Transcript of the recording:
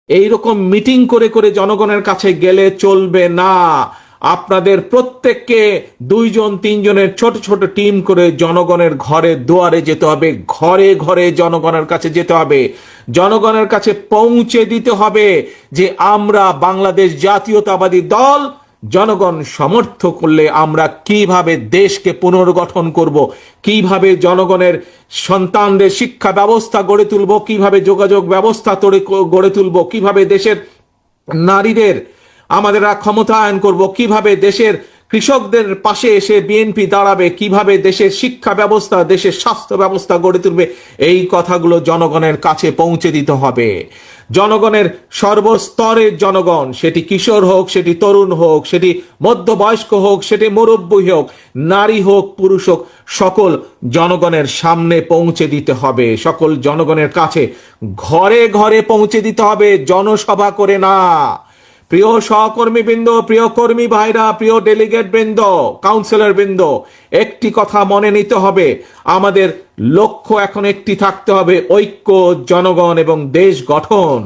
এইরকম মিটিং করে করে জনগণের কাছে গেলে চলবে না। আপনাদের প্রত্যেককে 2 জন 3 জনের ছোট ছোট টিম করে জনগণের ঘরে দুয়ারে যেতে হবে, ঘরে ঘরে জনগণের কাছে যেতে হবে, জনগণের কাছে পৌঁছে দিতে হবে যে আমরা বাংলাদেশ জাতীয়তাবাদী দল জনগণ সমর্থ করলে আমরা কিভাবে দেশকে পুনর্গঠন করব, কিভাবে জনগণের সন্তানদের শিক্ষা ব্যবস্থা গড়ে তুলব, কিভাবে যোগাযোগ ব্যবস্থা গড়ে তুলব, কিভাবে দেশের নারীদের আমাদের ক্ষমতায়ন করব, কিভাবে দেশের কৃষকদের পাশে এসে বিএনপি দাঁড়াবে, কিভাবে দেশের শিক্ষা ব্যবস্থা দেশের স্বাস্থ্য ব্যবস্থা গড়ে তুলবে, এই কথাগুলো জনগণের কাছে পৌঁছে দিতে হবে। জনগণের সর্বস্তরের জনগণ, সেটি কিশোর হোক, সেটি তরুণ হোক, সেটি মধ্যবয়স্ক হোক, সেটি মুরব্বী হোক, নারী হোক, পুরুষ হোক, সকল জনগণের সামনে পৌঁছে দিতে হবে, সকল জনগণের কাছে ঘরে ঘরে পৌঁছে দিতে হবে, জনসভা করে না। প্রিয় সহকর্মী বৃন্দ, প্রিয় কর্মী ভাইরা, প্রিয় ডেলিগেট বৃন্দ, কাউন্সিলর বৃন্দ, একটি কথা মনে নিতে হবে, আমাদের লক্ষ্য এখন একটি থাকতে হবে, ঐক্য, জনগণ এবং দেশ গঠন।